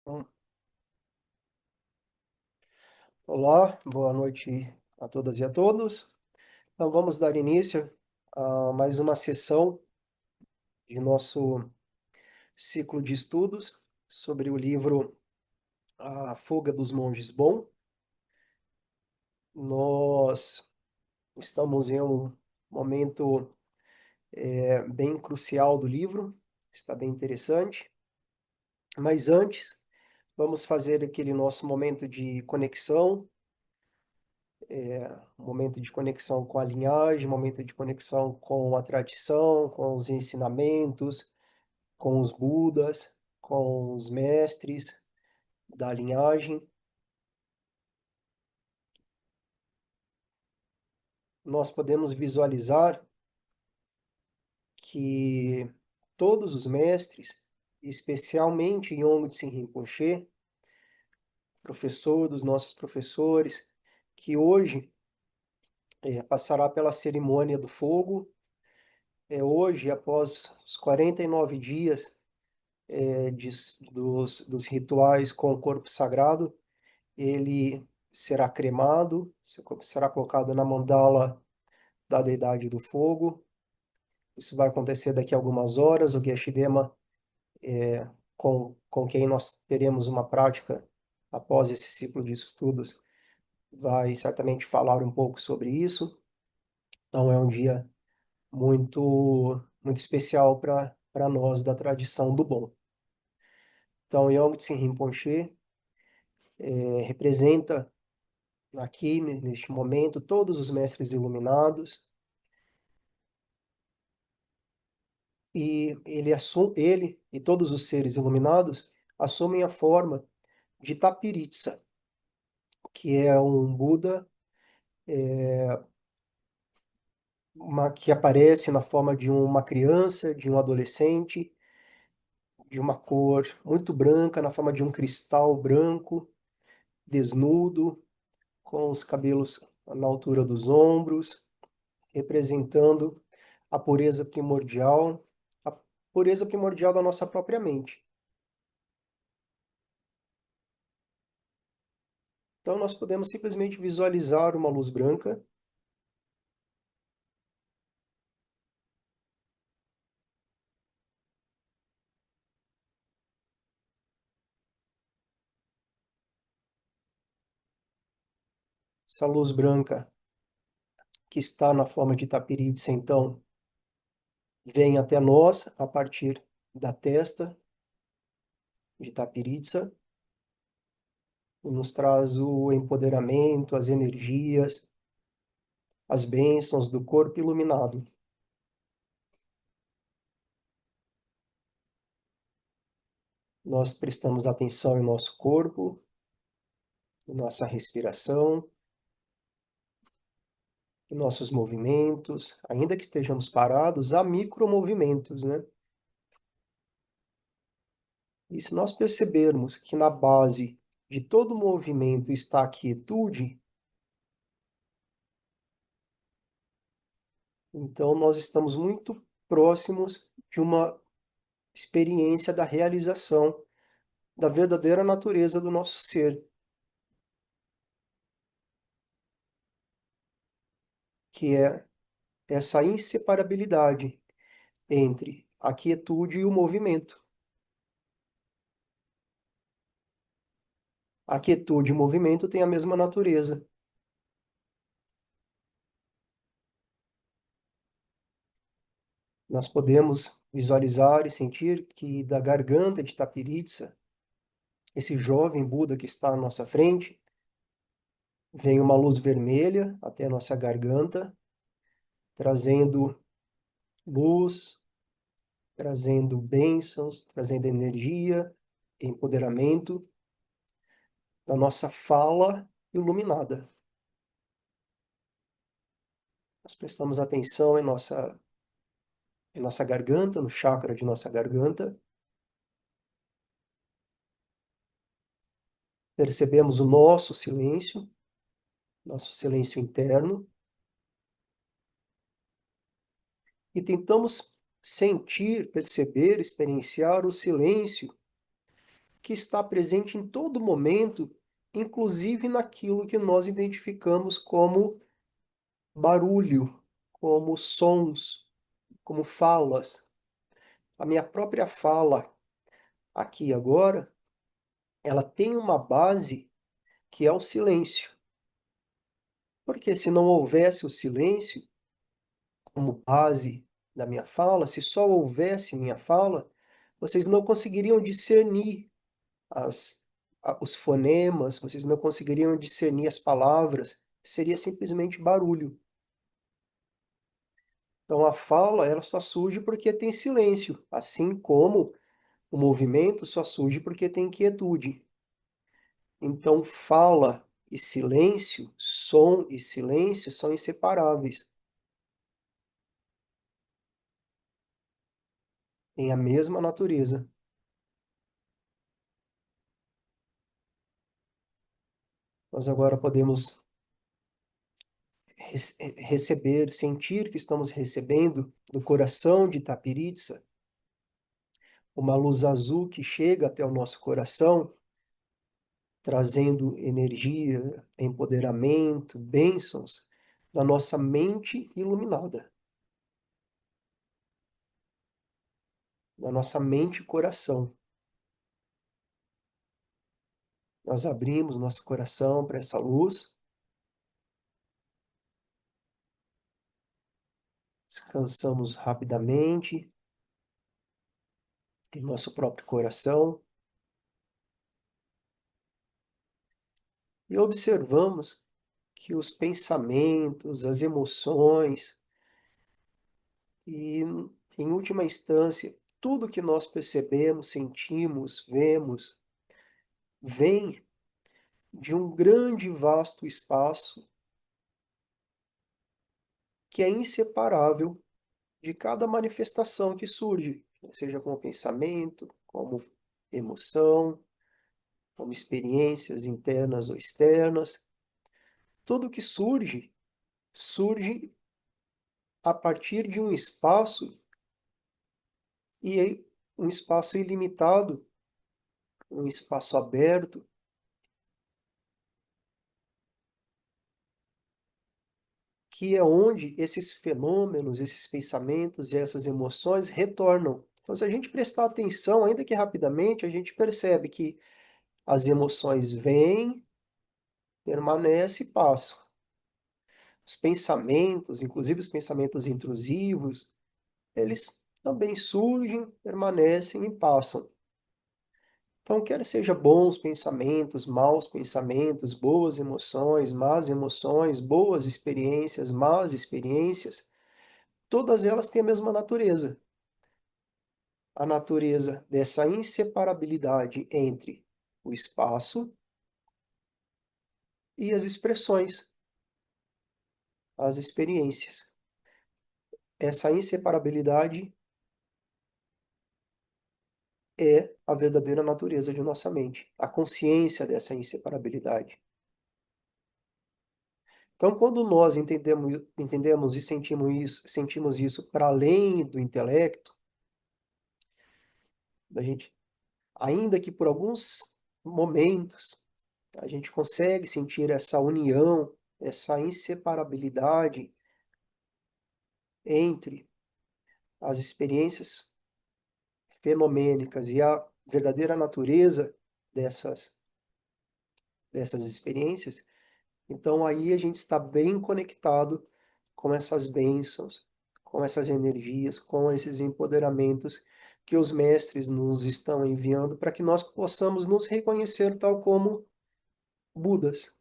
Hum. Olá, boa noite a todas e a todos. Então, vamos dar início a mais uma sessão de nosso ciclo de estudos sobre o livro A Fuga dos Monges Bom. Nós estamos em um momento bem crucial do livro, está bem interessante, mas antes, vamos fazer aquele nosso momento de conexão, momento de conexão com a linhagem, momento de conexão com a tradição, com os ensinamentos, com os Budas, com os mestres da linhagem. Nós podemos visualizar que todos os mestres, especialmente Yongtse Rinpoche, professor dos nossos professores, que hoje passará pela cerimônia do fogo, hoje, após os 49 dias dos rituais com o corpo sagrado, ele será cremado, seu corpo será colocado na mandala da deidade do fogo. Isso vai acontecer daqui a algumas horas. O Geshe-dema, com quem nós teremos uma prática após esse ciclo de estudos, vai certamente falar um pouco sobre isso. Então é um dia muito especial para nós da tradição do bom. Então, Yongtse Rinpoche representa aqui, neste momento, todos os mestres iluminados, e ele e todos os seres iluminados assumem a forma de Tapiritsa, que é um Buda que aparece na forma de uma criança, de um adolescente, de uma cor muito branca, na forma de um cristal branco, desnudo, com os cabelos na altura dos ombros, representando a a pureza primordial da nossa própria mente. Então, nós podemos simplesmente visualizar uma luz branca, essa luz branca que está na forma de Tapiritsa, então, vem até nós a partir da testa de Tapiritsa e nos traz o empoderamento, as energias, as bênçãos do corpo iluminado. Nós prestamos atenção em nosso corpo, em nossa respiração, em nossos movimentos, ainda que estejamos parados, há micromovimentos, né? E se nós percebermos que na base de todo movimento está a quietude, então nós estamos muito próximos de uma experiência da realização da verdadeira natureza do nosso ser, que é essa inseparabilidade entre a quietude e o movimento. A quietude e o movimento têm a mesma natureza. Nós podemos visualizar e sentir que da garganta de Tapiritsa, esse jovem Buda que está à nossa frente, vem uma luz vermelha até a nossa garganta, trazendo luz, trazendo bênçãos, trazendo energia, empoderamento da nossa fala iluminada. Nós prestamos atenção em nossa garganta, no chakra de nossa garganta, percebemos o nosso silêncio interno, e tentamos sentir, perceber, experienciar o silêncio que está presente em todo momento, inclusive naquilo que nós identificamos como barulho, como sons, como falas. A minha própria fala aqui agora, ela tem uma base que é o silêncio. Porque se não houvesse o silêncio como base da minha fala, se só houvesse minha fala, vocês não conseguiriam discernir as, os fonemas, vocês não conseguiriam discernir as palavras, seria simplesmente barulho. Então a fala, ela só surge porque tem silêncio, assim como o movimento só surge porque tem quietude. Então fala e silêncio, som e silêncio são inseparáveis, têm a mesma natureza. Nós agora podemos receber, sentir que estamos recebendo do coração de Tapiritsa uma luz azul que chega até o nosso coração, trazendo energia, empoderamento, bênçãos da nossa mente iluminada, da nossa mente e coração. Nós abrimos nosso coração para essa luz, descansamos rapidamente em nosso próprio coração e observamos que os pensamentos, as emoções e, em última instância, tudo que nós percebemos, sentimos, vemos, vem de um grande e vasto espaço que é inseparável de cada manifestação que surge, seja como pensamento, como emoção, como experiências internas ou externas. Tudo que surge, surge a partir de um espaço e um espaço ilimitado, um espaço aberto, que é onde esses fenômenos, esses pensamentos e essas emoções retornam. Então, se a gente prestar atenção, ainda que rapidamente, a gente percebe que as emoções vêm, permanecem e passam. Os pensamentos, inclusive os pensamentos intrusivos, eles também surgem, permanecem e passam. Então, quer seja bons pensamentos, maus pensamentos, boas emoções, más emoções, boas experiências, más experiências, todas elas têm a mesma natureza. A natureza dessa inseparabilidade entre o espaço e as expressões, as experiências. Essa inseparabilidade é a verdadeira natureza de nossa mente, a consciência dessa inseparabilidade. Então, quando nós entendemos e sentimos isso para além do intelecto, da gente, ainda que por alguns momentos a gente consegue sentir essa união, essa inseparabilidade entre as experiências fenomênicas e a verdadeira natureza dessas, dessas experiências, então aí a gente está bem conectado com essas bênçãos, com essas energias, com esses empoderamentos que os mestres nos estão enviando para que nós possamos nos reconhecer tal como Budas.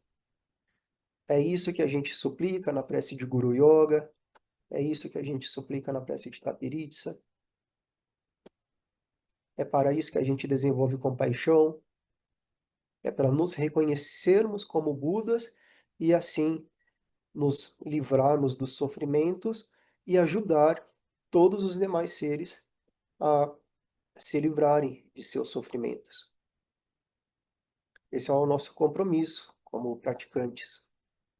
É isso que a gente suplica na prece de Guru Yoga, é isso que a gente suplica na prece de Tapiritsa, é para isso que a gente desenvolve compaixão, é para nos reconhecermos como Budas e assim nos livrarmos dos sofrimentos e ajudar todos os demais seres a se livrarem de seus sofrimentos. Esse é o nosso compromisso como praticantes.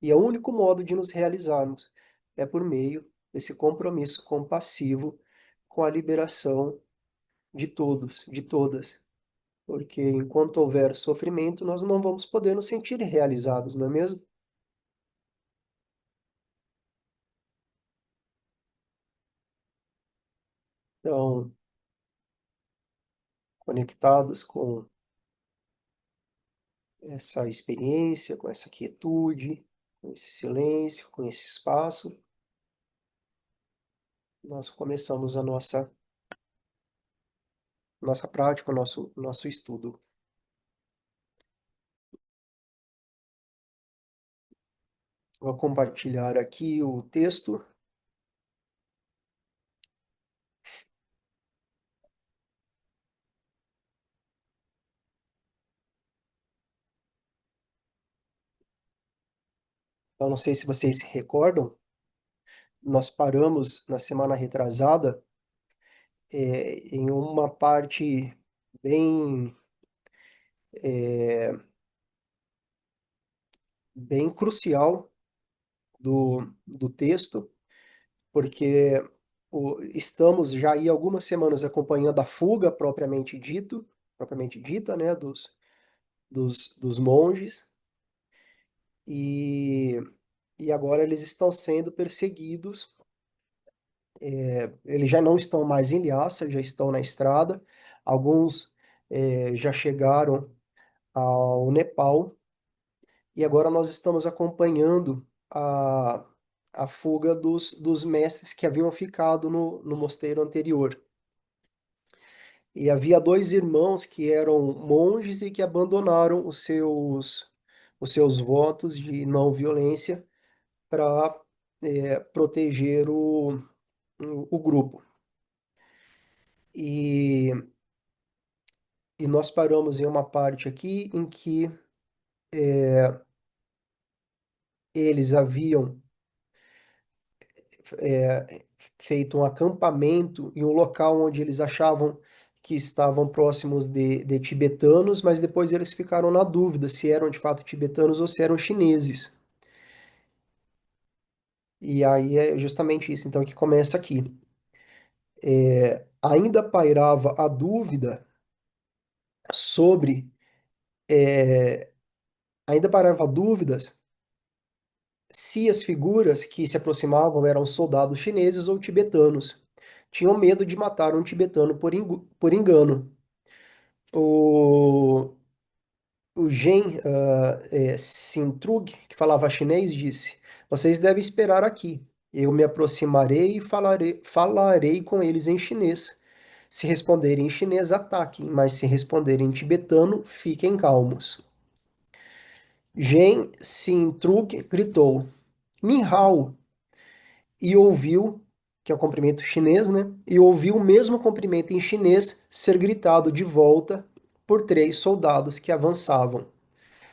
E é o único modo de nos realizarmos é por meio desse compromisso compassivo com a liberação de todos, de todas. porque enquanto houver sofrimento, nós não vamos poder nos sentir realizados, não é mesmo? Então, conectados com essa experiência, com essa quietude, com esse silêncio, com esse espaço, nós começamos a nossa prática, o nosso estudo. Vou compartilhar aqui o texto. Eu não sei se vocês se recordam, nós paramos na semana retrasada, em uma parte bem, bem crucial do texto, porque estamos já aí algumas semanas acompanhando a fuga propriamente dita, né, dos monges, e, e agora eles estão sendo perseguidos. Eles já não estão mais em Lhasa, já estão na estrada. Alguns já chegaram ao Nepal e agora nós estamos acompanhando a fuga dos mestres que haviam ficado no mosteiro anterior. E havia dois irmãos que eram monges e que abandonaram os seus votos de não violência para proteger o grupo. E, e nós paramos em uma parte aqui em que eles haviam feito um acampamento em um local onde eles achavam que estavam próximos de tibetanos, mas depois eles ficaram na dúvida se eram de fato tibetanos ou se eram chineses. E aí é justamente isso, então, que começa aqui. Ainda pairava a dúvida sobre, ainda pairava dúvidas se as figuras que se aproximavam eram soldados chineses ou tibetanos. Tinham medo de matar um tibetano por engano. O, o Gen Sintrug, que falava chinês, disse: Vocês devem esperar aqui. Eu me aproximarei e falarei com eles em chinês. Se responderem em chinês, ataquem, mas se responderem em tibetano, fiquem calmos. Gen Sintrug gritou: Ni hao, e ouviu, que é o cumprimento chinês, né? E ouviu o mesmo cumprimento em chinês ser gritado de volta por três soldados que avançavam.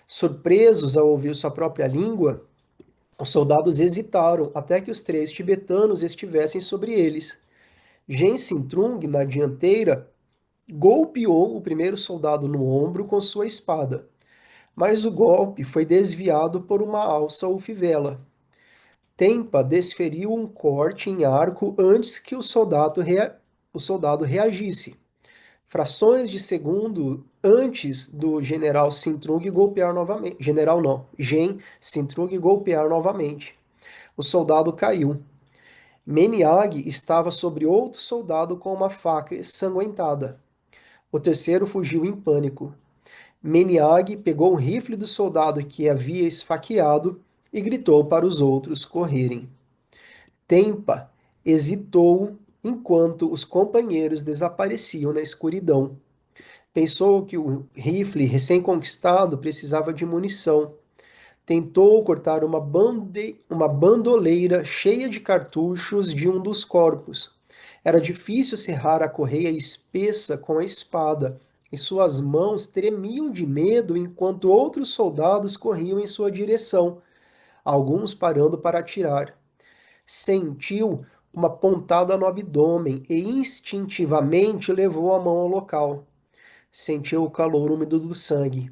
Surpresos ao ouvir sua própria língua, os soldados hesitaram até que os três tibetanos estivessem sobre eles. Gen Sintrung, na dianteira, golpeou o primeiro soldado no ombro com sua espada, mas o golpe foi desviado por uma alça ou fivela. Tempa desferiu um corte em arco antes que o soldado reagisse. Frações de segundo antes do general Sintrug golpear novamente. General não, Gen Sintrug golpear novamente. O soldado caiu. Meniag estava sobre outro soldado com uma faca ensanguentada. O terceiro fugiu em pânico. Meniag pegou o rifle do soldado que havia esfaqueado e gritou para os outros correrem. Tempa hesitou enquanto os companheiros desapareciam na escuridão. Pensou que o rifle recém-conquistado precisava de munição. Tentou cortar uma bandoleira cheia de cartuchos de um dos corpos. Era difícil serrar a correia espessa com a espada, e suas mãos tremiam de medo enquanto outros soldados corriam em sua direção, alguns parando para atirar. Sentiu uma pontada no abdômen e instintivamente levou a mão ao local. Sentiu o calor úmido do sangue.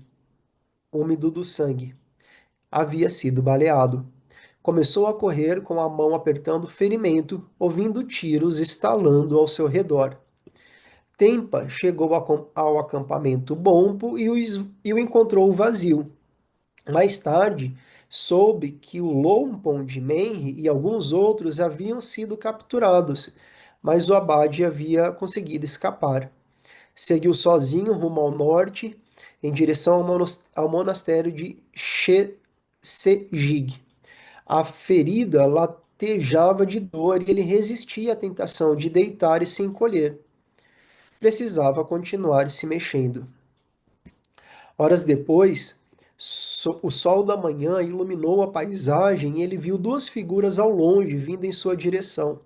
Havia sido baleado. Começou a correr com a mão apertando o ferimento, ouvindo tiros estalando ao seu redor. Tempa chegou ao acampamento Bompo e o encontrou vazio. Mais tarde, soube que o Lompon de Menri e alguns outros haviam sido capturados, mas o abade havia conseguido escapar. Seguiu sozinho rumo ao norte, em direção ao monastério de Sejig. A ferida latejava de dor e ele resistia à tentação de deitar e se encolher. Precisava continuar se mexendo. Horas depois, o sol da manhã iluminou a paisagem e ele viu duas figuras ao longe vindo em sua direção.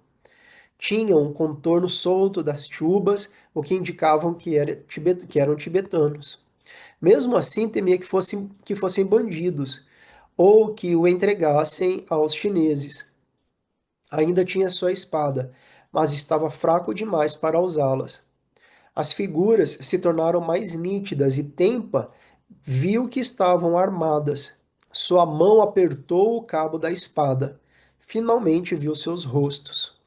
Tinham um contorno solto das chubas, o que indicavam que eram tibetanos. Mesmo assim, temia que fossem bandidos ou que o entregassem aos chineses. Ainda tinha sua espada, mas estava fraco demais para usá-las. As figuras se tornaram mais nítidas e Tempa viu que estavam armadas. Sua mão apertou o cabo da espada. Finalmente viu seus rostos.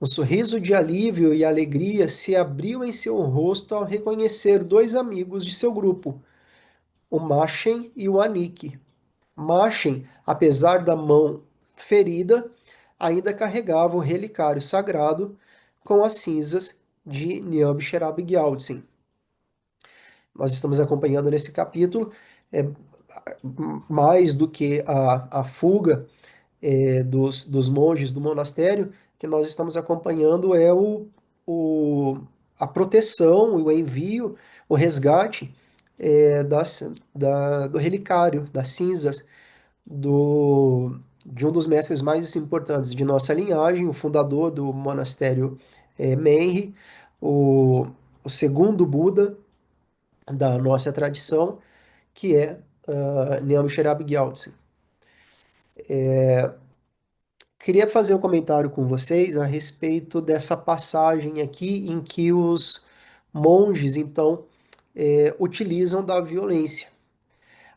Um sorriso de alívio e alegria se abriu em seu rosto ao reconhecer dois amigos de seu grupo, o Machen e o Anik. Machen, apesar da mão ferida, ainda carregava o relicário sagrado com as cinzas de Niamh-Sherab Gyaltsen. Nós estamos acompanhando nesse capítulo é, mais do que a fuga dos monges do monastério, que nós estamos acompanhando é o, a proteção, o envio, o resgate do relicário, das cinzas de um dos mestres mais importantes de nossa linhagem, o fundador do monastério Menri, o, o segundo Buda da nossa tradição, que é Nyame Sherab Gyaltsen. Queria fazer um comentário com vocês a respeito dessa passagem aqui em que os monges, então, utilizam da violência.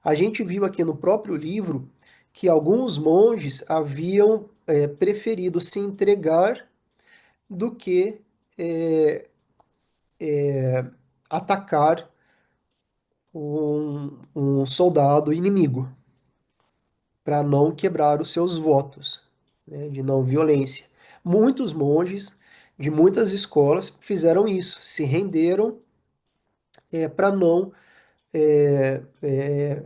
A gente viu aqui no próprio livro que alguns monges haviam preferido se entregar do que é, atacar um soldado inimigo, para não quebrar os seus votos, né, de não violência. Muitos monges de muitas escolas fizeram isso, se renderam para não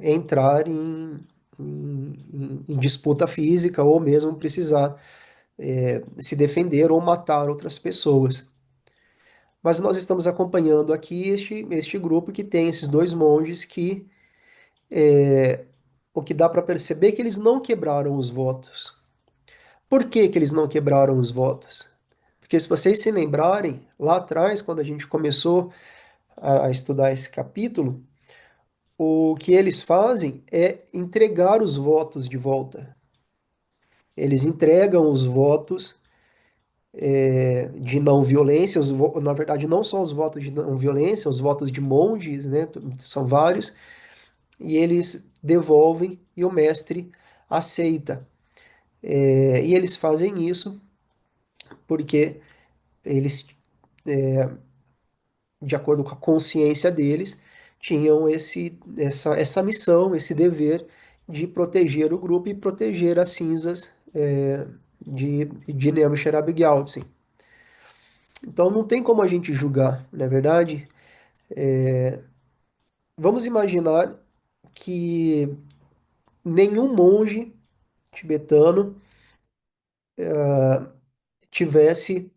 entrar em disputa física ou mesmo precisar se defender ou matar outras pessoas. Mas nós estamos acompanhando aqui este grupo que tem esses dois monges que o que dá para perceber é que eles não quebraram os votos. Por que que eles não quebraram os votos? Porque se vocês se lembrarem, lá atrás, quando a gente começou a estudar esse capítulo, o que eles fazem é entregar os votos de volta. Eles entregam os votos de não violência, na verdade, não só os votos de não violência, os votos de monges, né? São vários, e eles devolvem e o mestre aceita. E eles fazem isso porque eles, de acordo com a consciência deles, tinham essa missão, esse dever de proteger o grupo e proteger as cinzas de Nebuchadnezzar Gyaltsen. Então não tem como a gente julgar, não é verdade? Vamos imaginar que nenhum monge tibetano tivesse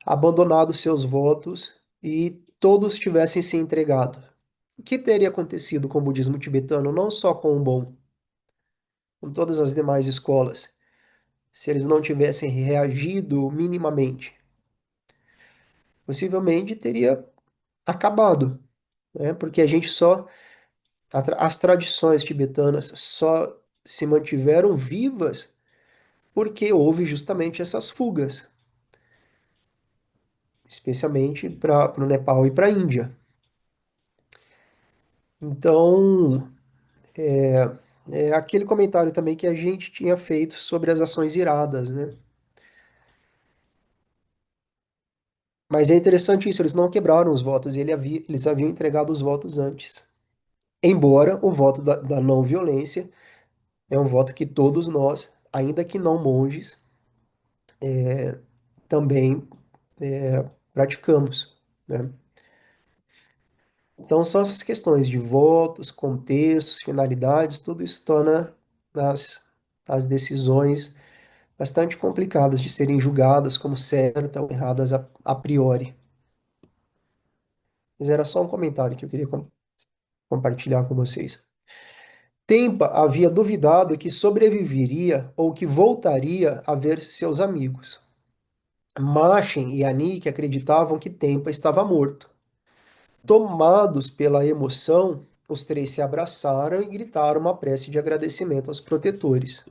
abandonado seus votos e todos tivessem se entregado. O que teria acontecido com o budismo tibetano, não só com o Bon, com todas as demais escolas, se eles não tivessem reagido minimamente? Possivelmente teria acabado, né? Porque a gente só, as tradições tibetanas só se mantiveram vivas porque houve justamente essas fugas, especialmente para o Nepal e para a Índia. Então, é aquele comentário também que a gente tinha feito sobre as ações iradas, né? Mas é interessante isso, eles não quebraram os votos, eles haviam entregado os votos antes. Embora o voto da não violência é um voto que todos nós, ainda que não monges, também praticamos, né? Então são essas questões de votos, contextos, finalidades, tudo isso torna as, as decisões bastante complicadas de serem julgadas como certas ou erradas a priori. Mas era só um comentário que eu queria compartilhar com vocês. Tempa havia duvidado que sobreviveria ou que voltaria a ver seus amigos. Machen e Anik acreditavam que Tempa estava morto. Tomados pela emoção, os três se abraçaram e gritaram uma prece de agradecimento aos protetores.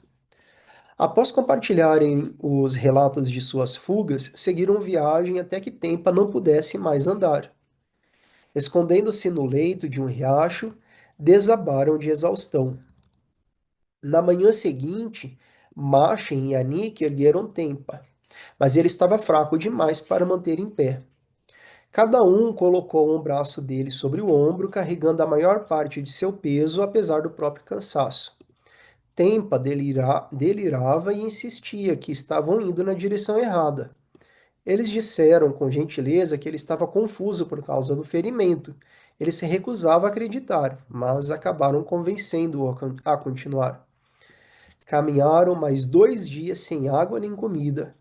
Após compartilharem os relatos de suas fugas, seguiram viagem até que Tempa não pudesse mais andar. Escondendo-se no leito de um riacho, desabaram de exaustão. Na manhã seguinte, Machen e Anik ergueram Tempa, mas ele estava fraco demais para manter em pé. Cada um colocou um braço dele sobre o ombro, carregando a maior parte de seu peso, apesar do próprio cansaço. Tempa delirava e insistia que estavam indo na direção errada. Eles disseram com gentileza que ele estava confuso por causa do ferimento. Ele se recusava a acreditar, mas acabaram convencendo-o a continuar. Caminharam mais 2 dias sem água nem comida.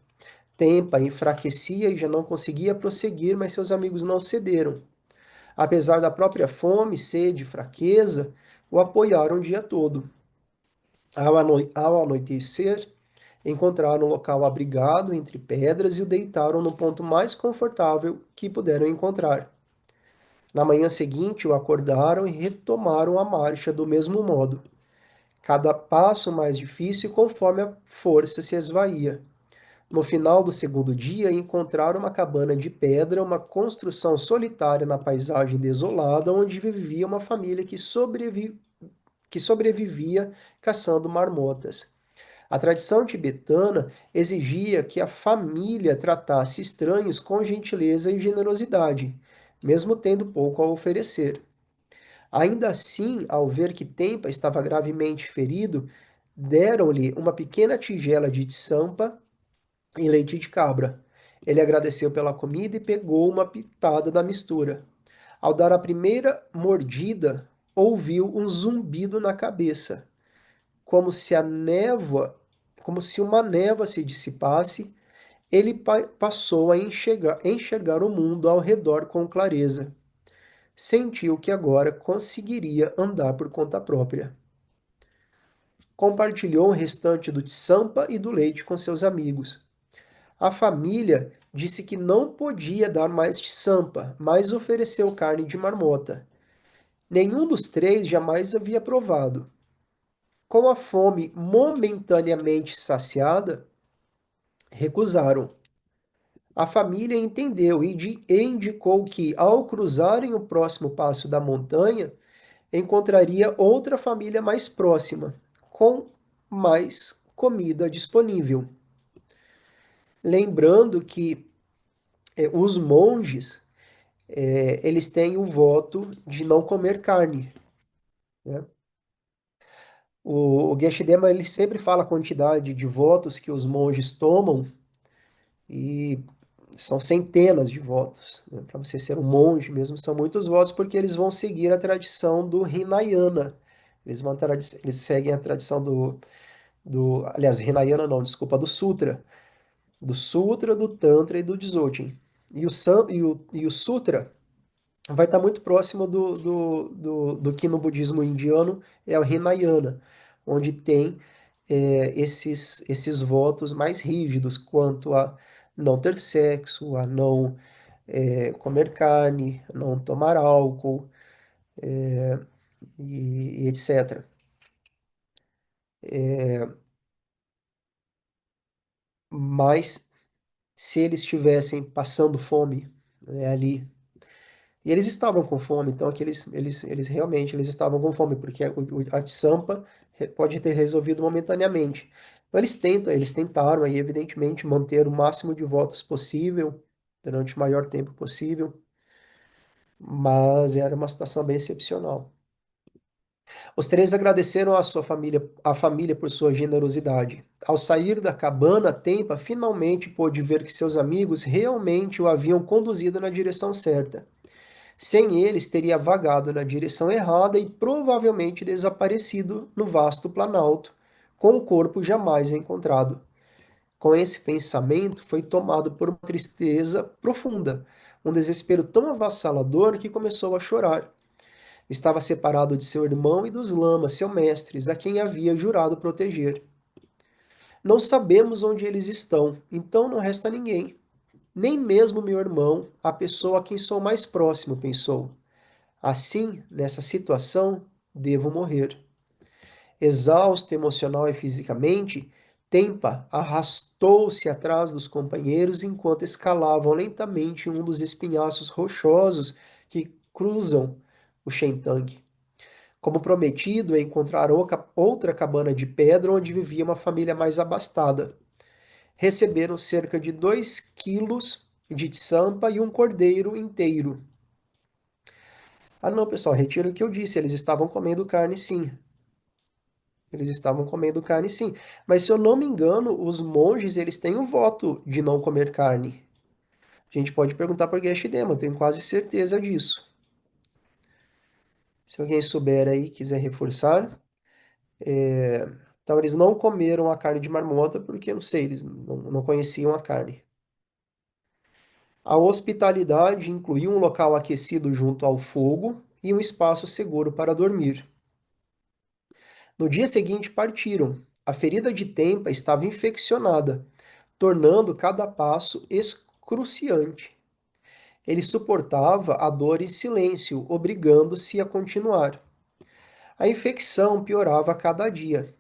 Tempa enfraquecia e já não conseguia prosseguir, mas seus amigos não cederam. Apesar da própria fome, sede e fraqueza, o apoiaram o dia todo. Ao anoitecer, encontraram um local abrigado entre pedras e o deitaram no ponto mais confortável que puderam encontrar. Na manhã seguinte, o acordaram e retomaram a marcha do mesmo modo, cada passo mais difícil conforme a força se esvaía. No final do segundo dia, encontraram uma cabana de pedra, uma construção solitária na paisagem desolada, onde vivia uma família que sobrevivia caçando marmotas. A tradição tibetana exigia que a família tratasse estranhos com gentileza e generosidade, mesmo tendo pouco a oferecer. Ainda assim, ao ver que Tempa estava gravemente ferido, deram-lhe uma pequena tigela de tsampa e leite de cabra. Ele agradeceu pela comida e pegou uma pitada da mistura. Ao dar a primeira mordida, ouviu um zumbido na cabeça, como se a névoa, como se uma névoa se dissipasse. Ele passou a enxergar o mundo ao redor com clareza. Sentiu que agora conseguiria andar por conta própria. Compartilhou o restante do tsampa e do leite com seus amigos. A família disse que não podia dar mais tsampa, mas ofereceu carne de marmota. Nenhum dos três jamais havia provado. Com a fome momentaneamente saciada, recusaram. A família entendeu e indicou que, ao cruzarem o próximo passo da montanha, encontraria outra família mais próxima, com mais comida disponível. Lembrando que os monges eles têm o voto de não comer carne, né? O Geshe-dema ele sempre fala a quantidade de votos que os monges tomam e são centenas de votos, né? Para você ser um monge mesmo, são muitos votos porque eles vão seguir a tradição do Hinayana. Eles seguem a tradição aliás, Hinayana não, desculpa, do Sutra, do Tantra e do Dzogchen. E o Sutra vai estar muito próximo do que no budismo indiano é o Hinayana, onde tem esses votos mais rígidos quanto a não ter sexo, a não comer carne, a não tomar álcool e etc. Mas se eles estivessem passando fome, né, ali, e eles estavam com fome, então eles realmente eles estavam com fome, porque a Tsampa pode ter resolvido momentaneamente. Então eles tentaram aí, evidentemente, manter o máximo de votos possível, durante o maior tempo possível, mas era uma situação bem excepcional. Os três agradeceram à família por sua generosidade. Ao sair da cabana, Tempa finalmente pôde ver que seus amigos realmente o haviam conduzido na direção certa. Sem eles, teria vagado na direção errada e provavelmente desaparecido no vasto planalto, com o corpo jamais encontrado. Com esse pensamento, foi tomado por uma tristeza profunda, um desespero tão avassalador que começou a chorar. Estava separado de seu irmão e dos lamas, seus mestres, a quem havia jurado proteger. Não sabemos onde eles estão, então não resta ninguém. Nem mesmo meu irmão, a pessoa a quem sou mais próximo, pensou. Assim, nessa situação, devo morrer. Exausto emocional e fisicamente, Tempa arrastou-se atrás dos companheiros enquanto escalavam lentamente um dos espinhaços rochosos que cruzam o Shentung. Como prometido, encontraram outra cabana de pedra onde vivia uma família mais abastada. Receberam cerca de 2 quilos de tsampa e um cordeiro inteiro. Ah, não, pessoal, retiro o que eu disse. Eles estavam comendo carne, sim. Eles estavam comendo carne, sim. Mas se eu não me engano, os monges eles têm o voto de não comer carne. A gente pode perguntar para Geshe-dema, eu tenho quase certeza disso. Se alguém souber aí, quiser reforçar. Então eles não comeram a carne de marmota porque, não sei, eles não conheciam a carne. A hospitalidade incluía um local aquecido junto ao fogo e um espaço seguro para dormir. No dia seguinte partiram. A ferida de Tempa estava infeccionada, tornando cada passo excruciante. Ele suportava a dor em silêncio, obrigando-se a continuar. A infecção piorava a cada dia.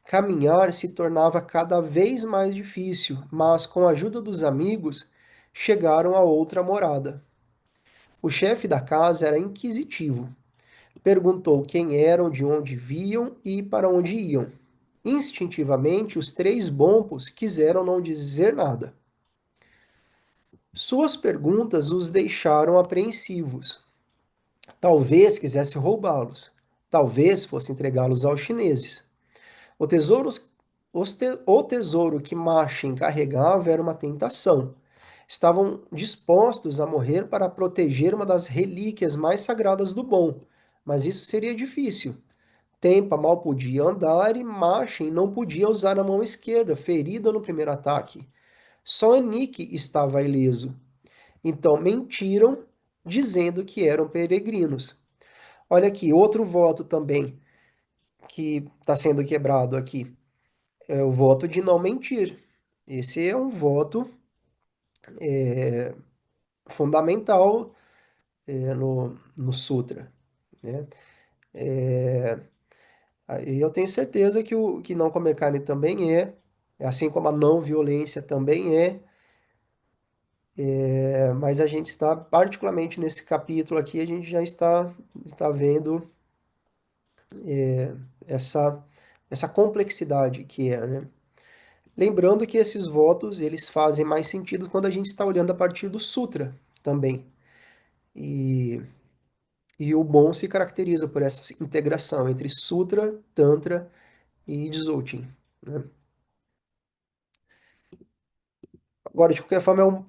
Caminhar se tornava cada vez mais difícil, mas com a ajuda dos amigos, chegaram a outra morada. O chefe da casa era inquisitivo. Perguntou quem eram, de onde viam e para onde iam. Instintivamente, os três bompos quiseram não dizer nada. Suas perguntas os deixaram apreensivos. Talvez quisesse roubá-los. Talvez fosse entregá-los aos chineses. O tesouro, o tesouro que Machen carregava era uma tentação. Estavam dispostos a morrer para proteger uma das relíquias mais sagradas do bom, mas isso seria difícil. Tempa mal podia andar e Machen não podia usar a mão esquerda, ferida no primeiro ataque. Só Anik estava ileso. Então mentiram, dizendo que eram peregrinos. Olha aqui, outro voto também que está sendo quebrado aqui. É o voto de não mentir. Esse é um voto fundamental no Sutra, né? E eu tenho certeza que o que não comer carne também assim como a não violência também mas a gente está, particularmente nesse capítulo aqui, a gente já está vendo essa, essa complexidade que é, né? Lembrando que esses votos, eles fazem mais sentido quando a gente está olhando a partir do Sutra também. E, e o Bon se caracteriza por essa integração entre Sutra, Tantra e Dzogchen, né? Agora, de qualquer forma,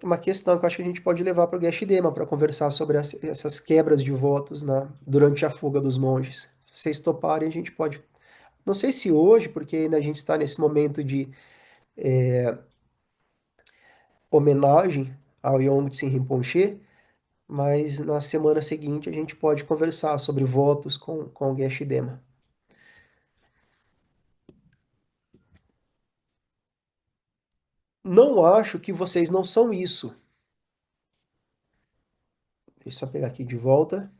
uma questão que eu acho que a gente pode levar para o Geshe-dema para conversar sobre essas quebras de votos durante a fuga dos monges. Se vocês toparem, a gente pode. Não sei se hoje, porque ainda a gente está nesse momento de homenagem ao Yongtse Rinpoche, mas na semana seguinte a gente pode conversar sobre votos com o Geshe-dema. Não acho que vocês não são isso. Deixa eu só pegar aqui de volta.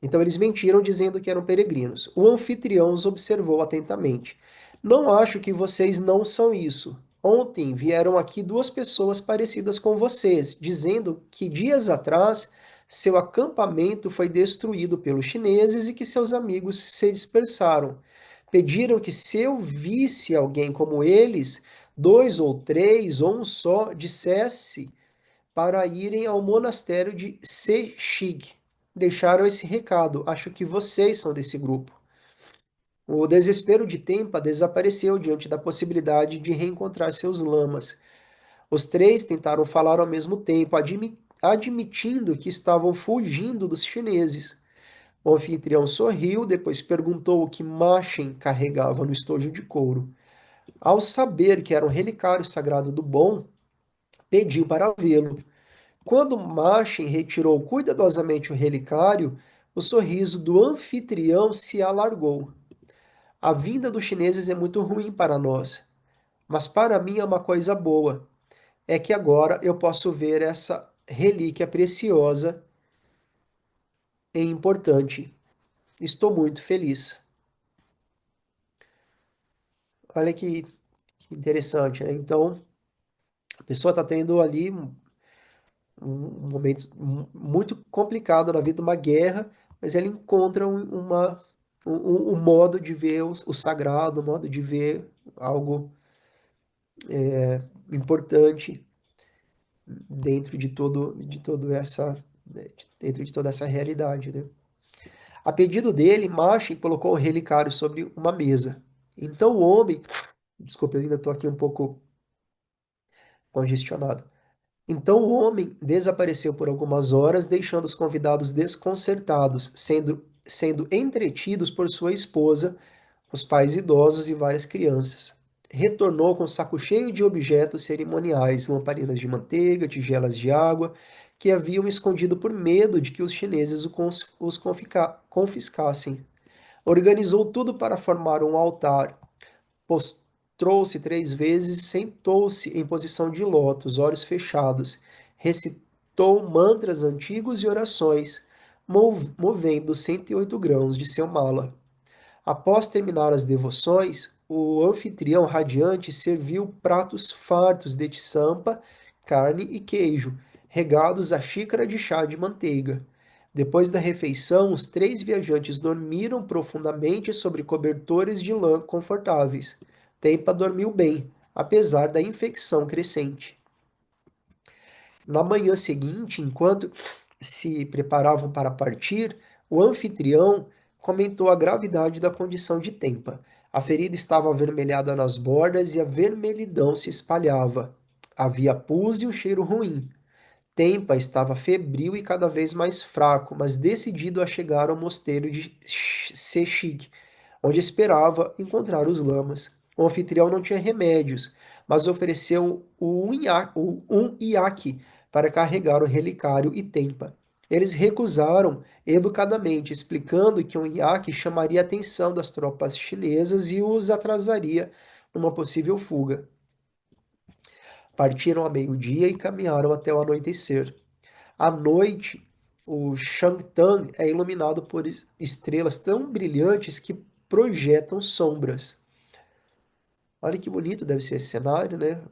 Então eles mentiram dizendo que eram peregrinos. O anfitrião os observou atentamente. Não acho que vocês não são isso. Ontem vieram aqui duas pessoas parecidas com vocês, dizendo que dias atrás seu acampamento foi destruído pelos chineses e que seus amigos se dispersaram. Pediram que se eu visse alguém como eles, dois ou três, ou um só, dissesse para irem ao monastério de Sechig. Deixaram esse recado. Acho que vocês são desse grupo. O desespero de Tempa desapareceu diante da possibilidade de reencontrar seus lamas. Os três tentaram falar ao mesmo tempo, admitindo que estavam fugindo dos chineses. O anfitrião sorriu, depois perguntou o que Machen carregava no estojo de couro. Ao saber que era um relicário sagrado do bom, pediu para vê-lo. Quando Machen retirou cuidadosamente o relicário, o sorriso do anfitrião se alargou. A vinda dos chineses é muito ruim para nós, mas para mim é uma coisa boa. É que agora eu posso ver essa relíquia preciosa e importante. Estou muito feliz. Olha que interessante, né? Então, a pessoa está tendo ali um momento muito complicado na vida, uma guerra, mas ela encontra um modo de ver o sagrado, um modo de ver algo importante dentro de todo essa, né, dentro de toda essa realidade, né? A pedido dele, Machen colocou o relicário sobre uma mesa. Então o homem, desculpa, eu ainda estou aqui um pouco congestionado. Então o homem desapareceu por algumas horas, deixando os convidados desconcertados, sendo entretidos por sua esposa, os pais idosos e várias crianças. Retornou com um saco cheio de objetos cerimoniais, lamparinas de manteiga, tigelas de água, que haviam escondido por medo de que os chineses os confiscassem. Organizou tudo para formar um altar. Prostrou-se 3 vezes, sentou-se em posição de lótus, olhos fechados. Recitou mantras antigos e orações, movendo 108 grãos de seu mala. Após terminar as devoções, o anfitrião radiante serviu pratos fartos de tiçampa, carne e queijo, regados a xícara de chá de manteiga. Depois da refeição, os três viajantes dormiram profundamente sobre cobertores de lã confortáveis. Tempa dormiu bem, apesar da infecção crescente. Na manhã seguinte, enquanto se preparavam para partir, o anfitrião comentou a gravidade da condição de Tempa. A ferida estava avermelhada nas bordas e a vermelhidão se espalhava. Havia pus e um cheiro ruim. Tempa estava febril e cada vez mais fraco, mas decidido a chegar ao mosteiro de Sechig, onde esperava encontrar os lamas. O anfitrião não tinha remédios, mas ofereceu um iaque para carregar o relicário e Tempa. Eles recusaram educadamente, explicando que um iaque chamaria a atenção das tropas chinesas e os atrasaria numa possível fuga. Partiram a meio-dia e caminharam até o anoitecer. À noite, o Shangtang é iluminado por estrelas tão brilhantes que projetam sombras. Olha que bonito deve ser esse cenário, né?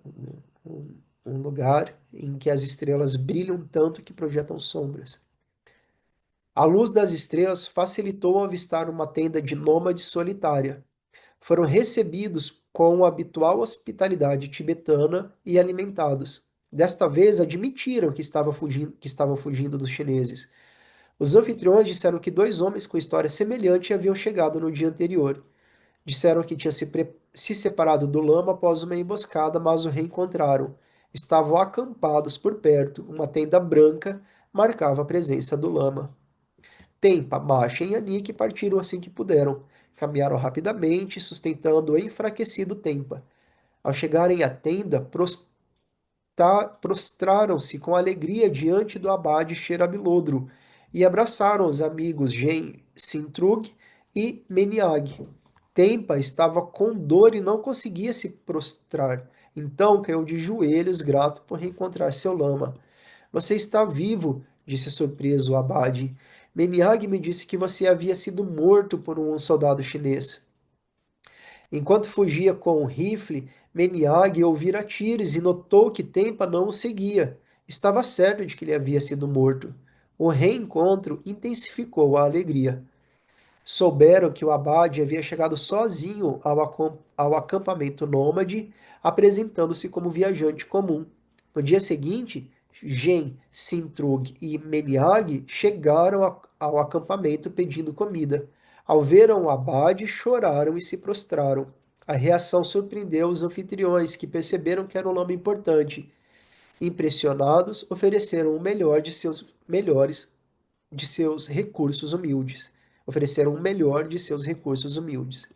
Um lugar em que as estrelas brilham tanto que projetam sombras. A luz das estrelas facilitou avistar uma tenda de nômade solitária. Foram recebidos com a habitual hospitalidade tibetana e alimentados. Desta vez admitiram que estavam fugindo dos chineses. Os anfitriões disseram que dois homens com história semelhante haviam chegado no dia anterior. Disseram que tinham se separado do lama após uma emboscada, mas o reencontraram. Estavam acampados por perto. Uma tenda branca marcava a presença do lama. Tempa, Masha e Anik partiram assim que puderam. Caminharam rapidamente, sustentando o enfraquecido Tempa. Ao chegarem à tenda, prostraram-se com alegria diante do abade Sherabilodro e abraçaram os amigos Gen Sintrug e Meniag. Tempa estava com dor e não conseguia se prostrar. Então caiu de joelhos, grato por reencontrar seu lama. Você está vivo, disse surpreso o abade. Meniag me disse que você havia sido morto por um soldado chinês. Enquanto fugia com o rifle, Meniag ouvira tiros e notou que Tempa não o seguia. Estava certo de que ele havia sido morto. O reencontro intensificou a alegria. Souberam que o abade havia chegado sozinho ao acampamento nômade, apresentando-se como viajante comum. No dia seguinte, Gen, Sintrug e Meniag chegaram ao acampamento pedindo comida. Ao verem o abade, choraram e se prostraram. A reação surpreendeu os anfitriões, que perceberam que era um nome importante. Impressionados, ofereceram o melhor de seus recursos humildes. Ofereceram o melhor de seus recursos humildes.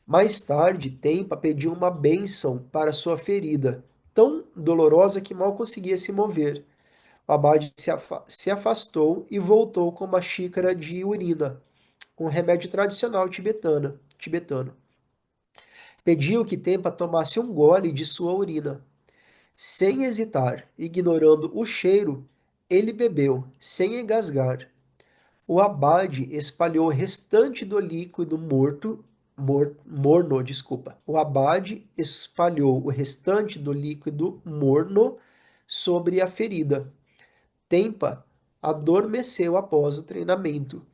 Mais tarde, Tempa pediu uma bênção para sua ferida, tão dolorosa que mal conseguia se mover. O abade se afastou e voltou com uma xícara de urina, um remédio tradicional tibetano. Pediu que Tempa tomasse um gole de sua urina. Sem hesitar, ignorando o cheiro, ele bebeu, sem engasgar. O abade espalhou o restante do líquido morno, desculpa. O abade espalhou o restante do líquido morno sobre a ferida. Tempa adormeceu após o treinamento.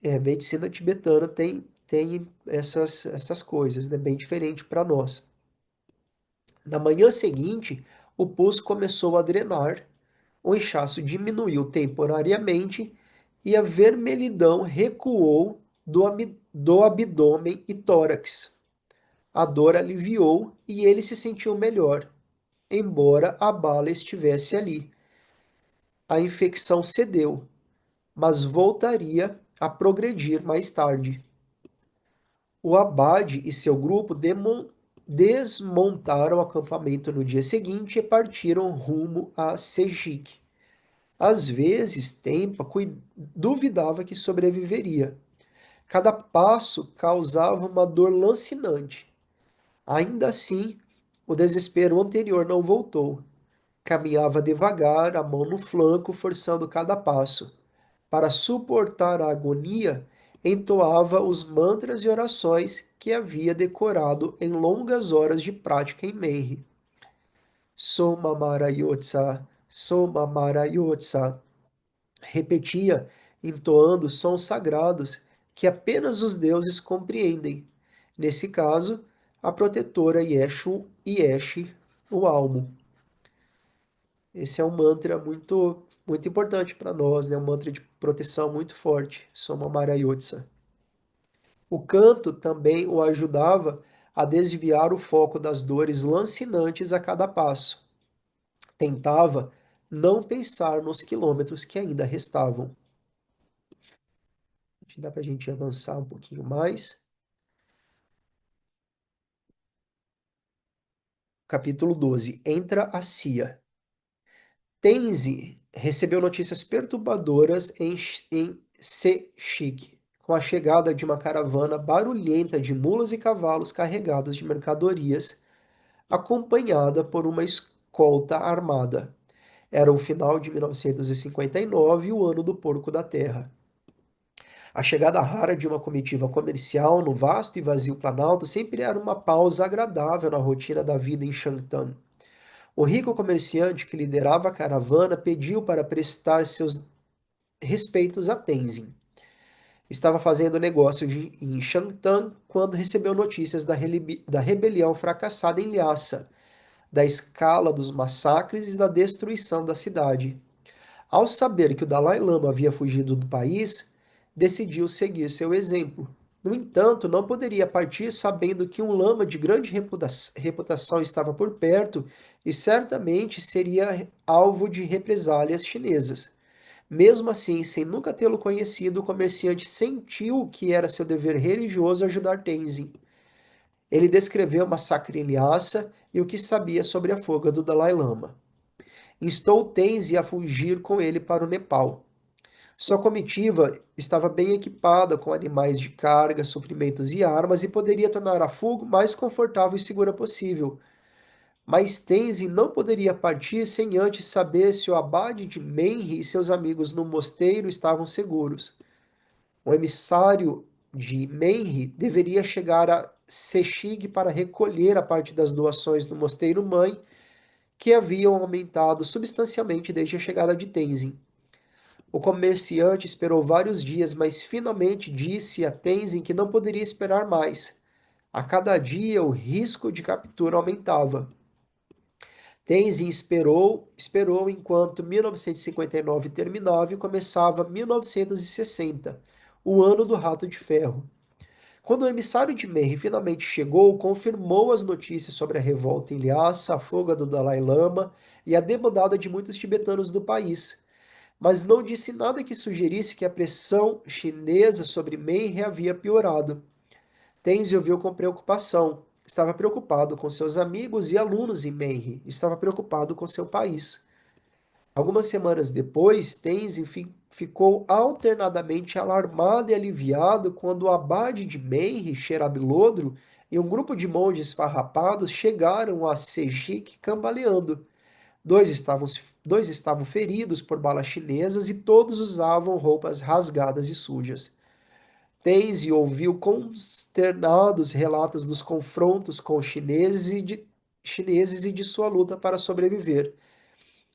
Medicina tibetana tem essas coisas, né? Bem diferente para nós. Na manhã seguinte, o pus começou a drenar, o inchaço diminuiu temporariamente e a vermelhidão recuou do abdômen e tórax. A dor aliviou e ele se sentiu melhor, embora a bala estivesse ali. A infecção cedeu, mas voltaria a progredir mais tarde. O abade e seu grupo desmontaram o acampamento no dia seguinte e partiram rumo a Sejik. Às vezes, Tempa duvidava que sobreviveria. Cada passo causava uma dor lancinante. Ainda assim, o desespero anterior não voltou. Caminhava devagar, a mão no flanco, forçando cada passo. Para suportar a agonia, entoava os mantras e orações que havia decorado em longas horas de prática em Menri. Soma Marayotsa, Soma Marayotsa. Repetia, entoando sons sagrados que apenas os deuses compreendem. Nesse caso, a protetora Yeshu Yesh, o Almo. Esse é um mantra muito importante para nós, né? Um mantra de proteção muito forte, Soma Marayotsa. O canto também o ajudava a desviar o foco das dores lancinantes a cada passo. Tentava não pensar nos quilômetros que ainda restavam. Dá para a gente avançar um pouquinho mais. Capítulo 12. Entra a Cia. Tenzi recebeu notícias perturbadoras em Sechik, com a chegada de uma caravana barulhenta de mulas e cavalos carregados de mercadorias, acompanhada por uma escolta armada. Era o final de 1959 e o ano do porco da terra. A chegada rara de uma comitiva comercial no vasto e vazio planalto sempre era uma pausa agradável na rotina da vida em Shantan. O rico comerciante que liderava a caravana pediu para prestar seus respeitos a Tenzin. Estava fazendo negócio em Shantan quando recebeu notícias da rebelião fracassada em Lhasa, da escala dos massacres e da destruição da cidade. Ao saber que o Dalai Lama havia fugido do país, decidiu seguir seu exemplo. No entanto, não poderia partir sabendo que um lama de grande reputação estava por perto e certamente seria alvo de represálias chinesas. Mesmo assim, sem nunca tê-lo conhecido, o comerciante sentiu que era seu dever religioso ajudar Tenzin. Ele descreveu o massacre em Lhasa e o que sabia sobre a fuga do Dalai Lama. Instou Tenzin a fugir com ele para o Nepal. Sua comitiva estava bem equipada com animais de carga, suprimentos e armas e poderia tornar a fuga o mais confortável e segura possível. Mas Tenzin não poderia partir sem antes saber se o abade de Menri e seus amigos no mosteiro estavam seguros. O emissário de Menri deveria chegar a Sechig para recolher a parte das doações do mosteiro mãe, que haviam aumentado substancialmente desde a chegada de Tenzin. O comerciante esperou vários dias, mas finalmente disse a Tenzin que não poderia esperar mais. A cada dia, o risco de captura aumentava. Tenzin esperou enquanto 1959 terminava e começava 1960, o ano do Rato de Ferro. Quando o emissário de Mei finalmente chegou, confirmou as notícias sobre a revolta em Lhasa, a fuga do Dalai Lama e a debandada de muitos tibetanos do país, mas não disse nada que sugerisse que a pressão chinesa sobre Mei havia piorado. Tenzin ouviu com preocupação. Estava preocupado com seus amigos e alunos em Mei. Estava preocupado com seu país. Algumas semanas depois, Tenzin ficou alternadamente alarmado e aliviado quando o abade de Mei, Sherabilodro, e um grupo de monges farrapados chegaram a Sejik cambaleando. Dois estavam, dois estavam feridos por balas chinesas e todos usavam roupas rasgadas e sujas. Tenzin ouviu consternados relatos dos confrontos com chineses e de sua luta para sobreviver.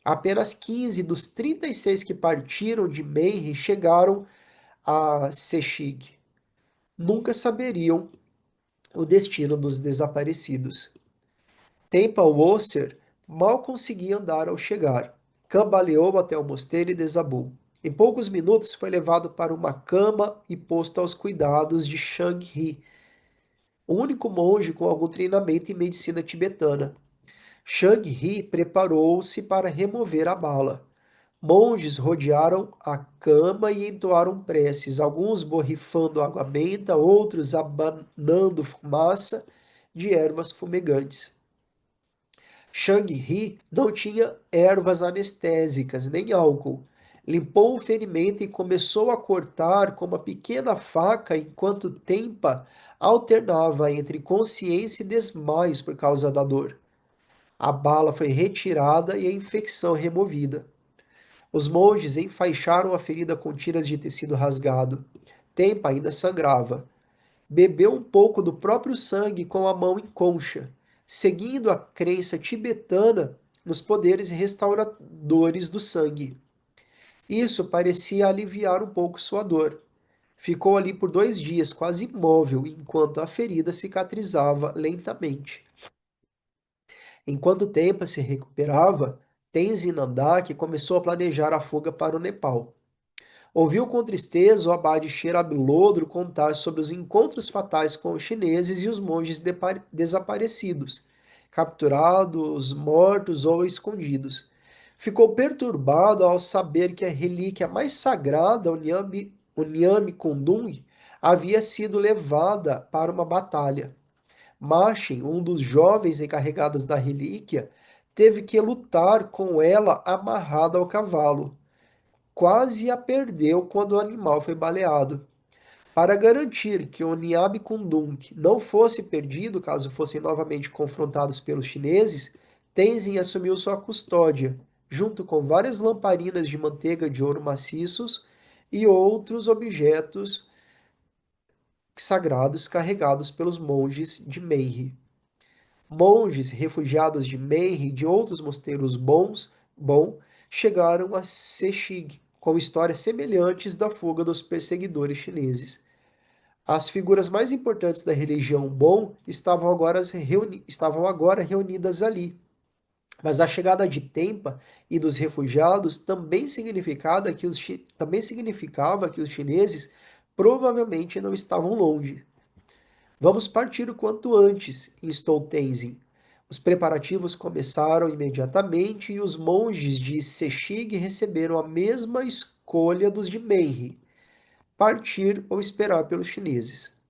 Apenas 15 dos 36 que partiram de Meirin chegaram a Sechig. Nunca saberiam o destino dos desaparecidos. Tempa Wasser mal conseguia andar ao chegar. Cambaleou até o mosteiro e desabou. Em poucos minutos foi levado para uma cama e posto aos cuidados de Shang-Hi, o único monge com algum treinamento em medicina tibetana. Shang-Hi preparou-se para remover a bala. Monges rodearam a cama e entoaram preces, alguns borrifando água benta, outros abanando fumaça de ervas fumegantes. Shang-Hi não tinha ervas anestésicas nem álcool. Limpou o ferimento e começou a cortar com uma pequena faca enquanto Tempa alternava entre consciência e desmaios por causa da dor. A bala foi retirada e a infecção removida. Os monges enfaixaram a ferida com tiras de tecido rasgado. Tempa ainda sangrava. Bebeu um pouco do próprio sangue com a mão em concha, seguindo a crença tibetana nos poderes restauradores do sangue. Isso parecia aliviar um pouco sua dor. Ficou ali por 2 dias, quase imóvel, enquanto a ferida cicatrizava lentamente. Enquanto Tempa se recuperava, Tenzin Nandak começou a planejar a fuga para o Nepal. Ouviu com tristeza o abade Sherabilodro contar sobre os encontros fatais com os chineses e os monges desaparecidos, capturados, mortos ou escondidos. Ficou perturbado ao saber que a relíquia mais sagrada, o Nyame Kundung, havia sido levada para uma batalha. Machen, um dos jovens encarregados da relíquia, teve que lutar com ela amarrada ao cavalo. Quase a perdeu quando o animal foi baleado. Para garantir que o Niabe Kundunk não fosse perdido caso fossem novamente confrontados pelos chineses, Tenzin assumiu sua custódia, junto com várias lamparinas de manteiga de ouro maciços e outros objetos sagrados carregados pelos monges de Meiri. Monges refugiados de Meiri e de outros mosteiros chegaram a Sechig, com histórias semelhantes da fuga dos perseguidores chineses. As figuras mais importantes da religião Bon estavam agora reunidas ali. Mas a chegada de Tempa e dos refugiados também significava que os chineses provavelmente não estavam longe. Vamos partir o quanto antes, instou Tenzin. Os preparativos começaram imediatamente e os monges de Sechig receberam a mesma escolha dos de Meiri: partir ou esperar pelos chineses.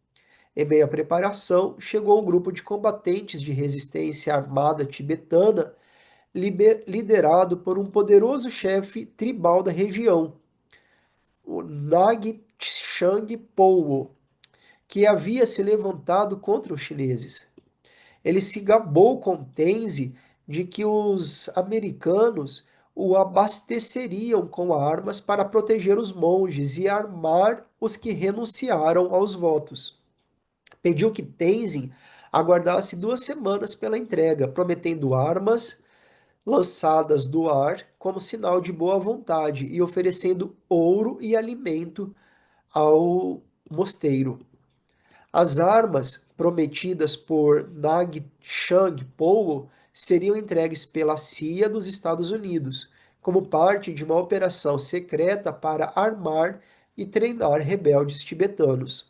Em meio à preparação, chegou um grupo de combatentes de resistência armada tibetana, liderado por um poderoso chefe tribal da região, o Nagchang Pouo, que havia se levantado contra os chineses. Ele se gabou com Tenzin de que os americanos o abasteceriam com armas para proteger os monges e armar os que renunciaram aos votos. Pediu que Tenzin aguardasse 2 semanas pela entrega, prometendo armas lançadas do ar como sinal de boa vontade e oferecendo ouro e alimento ao mosteiro. As armas prometidas por Nagchang Pouo seriam entregues pela CIA dos Estados Unidos, como parte de uma operação secreta para armar e treinar rebeldes tibetanos.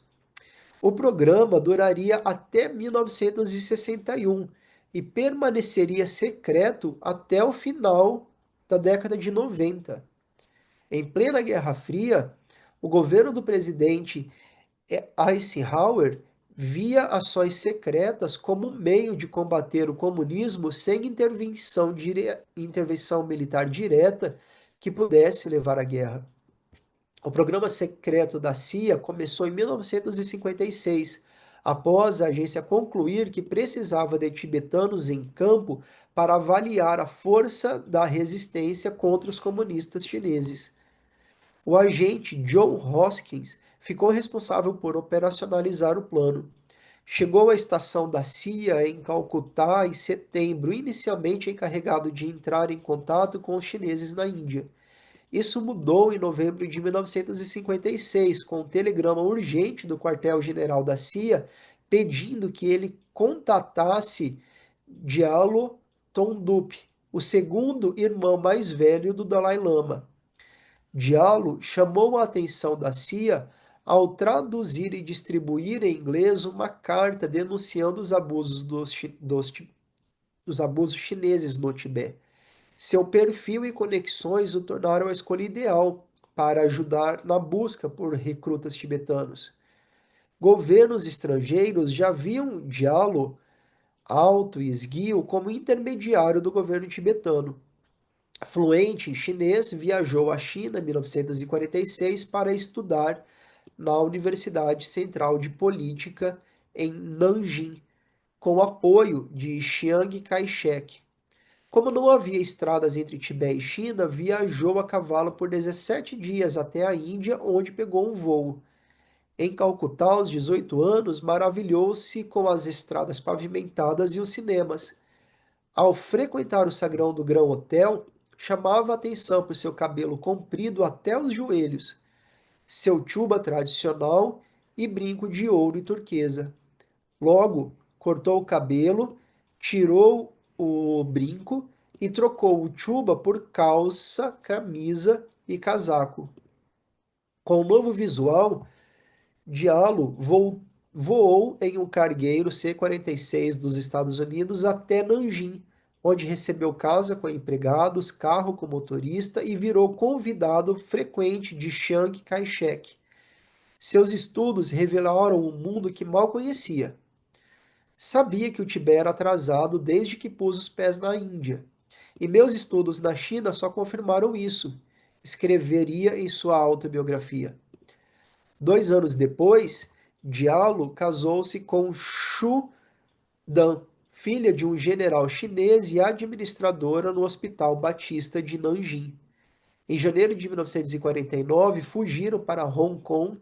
O programa duraria até 1961 e permaneceria secreto até o final da década de 90. Em plena Guerra Fria, o governo do presidente Eisenhower via ações secretas como um meio de combater o comunismo sem intervenção militar direta que pudesse levar à guerra. O programa secreto da CIA começou em 1956, após a agência concluir que precisava de tibetanos em campo para avaliar a força da resistência contra os comunistas chineses. O agente John Hoskins ficou responsável por operacionalizar o plano. Chegou à estação da CIA em Calcutá em setembro, inicialmente encarregado de entrar em contato com os chineses na Índia. Isso mudou em novembro de 1956, com um telegrama urgente do quartel-general da CIA pedindo que ele contatasse Gyalo Tongdup, o segundo irmão mais velho do Dalai Lama. Diallo chamou a atenção da CIA ao traduzir e distribuir em inglês uma carta denunciando os abusos dos abusos chineses no Tibete. Seu perfil e conexões o tornaram a escolha ideal para ajudar na busca por recrutas tibetanos. Governos estrangeiros já viam Diallo alto e esguio como intermediário do governo tibetano. Fluente em chinês, viajou à China em 1946 para estudar na Universidade Central de Política em Nanjing, com apoio de Chiang Kai-shek. Como não havia estradas entre Tibete e China, viajou a cavalo por 17 dias até a Índia, onde pegou um voo. Em Calcutá, aos 18 anos, maravilhou-se com as estradas pavimentadas e os cinemas. Ao frequentar o sagrão do Gran Hotel, chamava a atenção por seu cabelo comprido até os joelhos, seu tchuba tradicional e brinco de ouro e turquesa. Logo, cortou o cabelo, tirou o brinco e trocou o tchuba por calça, camisa e casaco. Com o novo visual, Diallo voou em um cargueiro C-46 dos Estados Unidos até Nanjing, onde recebeu casa com empregados, carro com motorista e virou convidado frequente de Chiang Kai-shek. Seus estudos revelaram um mundo que mal conhecia. Sabia que o Tibete era atrasado desde que pus os pés na Índia. E meus estudos na China só confirmaram isso, escreveria em sua autobiografia. 2 anos depois, Diallo casou-se com Xu Dan, filha de um general chinês e administradora no Hospital Batista de Nanjing. Em janeiro de 1949, fugiram para Hong Kong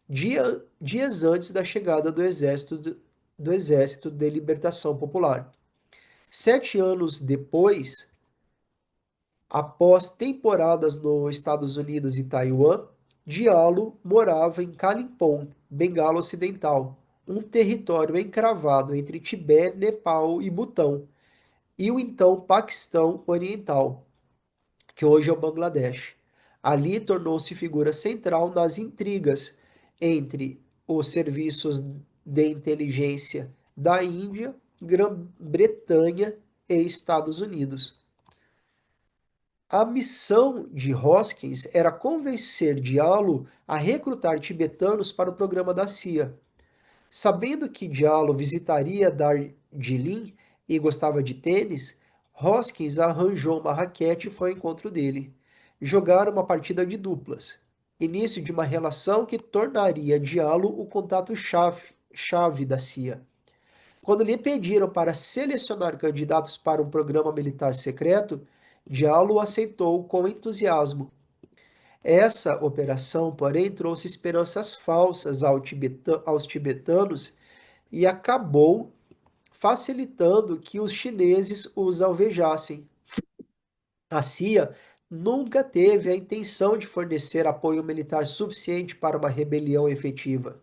dias antes da chegada do Exército de Libertação Popular. 7 anos depois, após temporadas nos Estados Unidos e Taiwan, Diallo morava em Kalimpong, Bengala Ocidental, um território encravado entre Tibete, Nepal e Butão, e o então Paquistão Oriental, que hoje é o Bangladesh. Ali tornou-se figura central nas intrigas entre os serviços de inteligência da Índia, Grã-Bretanha e Estados Unidos. A missão de Hoskins era convencer Diallo a recrutar tibetanos para o programa da CIA. Sabendo que Diallo visitaria Darjeeling e gostava de tênis, Hoskins arranjou uma raquete e foi ao encontro dele. Jogaram uma partida de duplas, início de uma relação que tornaria Diallo o contato-chave da CIA. Quando lhe pediram para selecionar candidatos para um programa militar secreto, Diallo aceitou com entusiasmo. Essa operação, porém, trouxe esperanças falsas aos tibetanos e acabou facilitando que os chineses os alvejassem. A CIA nunca teve a intenção de fornecer apoio militar suficiente para uma rebelião efetiva.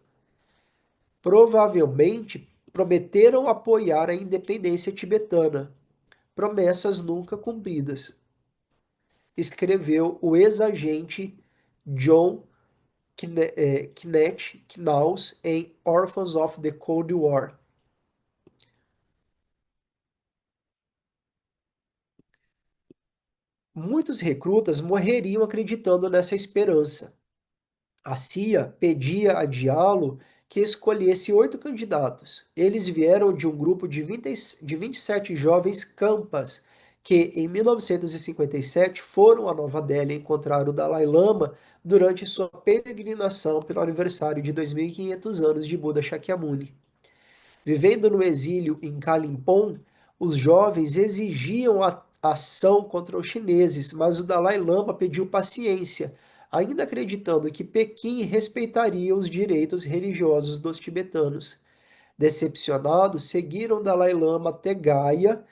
Provavelmente prometeram apoiar a independência tibetana. promessas nunca cumpridas, escreveu o ex-agente John Knaus em Orphans of the Cold War. Muitos recrutas morreriam acreditando nessa esperança. A CIA pedia a Diallo que escolhesse 8 candidatos. Eles vieram de um grupo de 27 jovens campas que, em 1957, foram a Nova Delhi encontrar o Dalai Lama durante sua peregrinação pelo aniversário de 2.500 anos de Buda Shakyamuni. Vivendo no exílio em Kalimpong, os jovens exigiam a ação contra os chineses, mas o Dalai Lama pediu paciência, ainda acreditando que Pequim respeitaria os direitos religiosos dos tibetanos. Decepcionados, seguiram o Dalai Lama até Gaia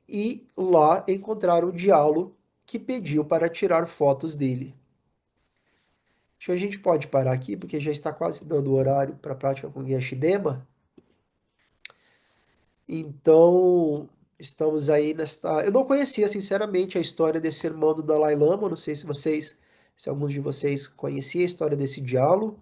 e lá encontraram o Dialo, que pediu para tirar fotos dele. Acho que a gente pode parar aqui, porque já está quase dando o horário para a prática com Geshe-Dema. Então, estamos aí nesta. Eu não conhecia, sinceramente, a história desse sermão do Dalai Lama. Não sei se alguns de vocês conheciam a história desse diálogo.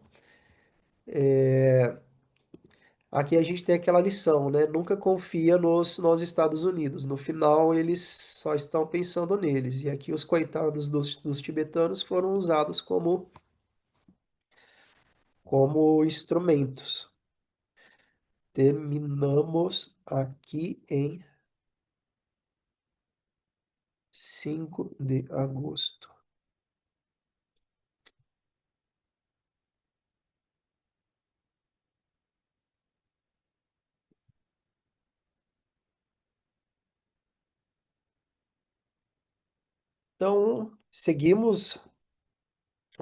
Aqui a gente tem aquela lição, né? Nunca confia nos Estados Unidos. No final, eles só estão pensando neles. E aqui os coitados dos tibetanos foram usados como instrumentos. Terminamos aqui em 5 de agosto. Então, seguimos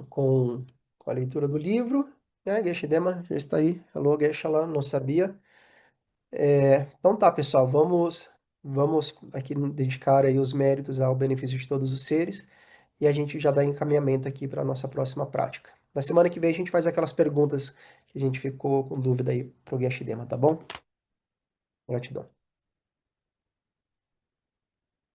com a leitura do livro, né? Geshe Dema já está aí. Alô, Geshe lá, não sabia. Então tá, pessoal, vamos aqui dedicar aí os méritos ao benefício de todos os seres e a gente já dá encaminhamento aqui para a nossa próxima prática. Na semana que vem a gente faz aquelas perguntas que a gente ficou com dúvida aí pro Geshe Dema, tá bom? Gratidão.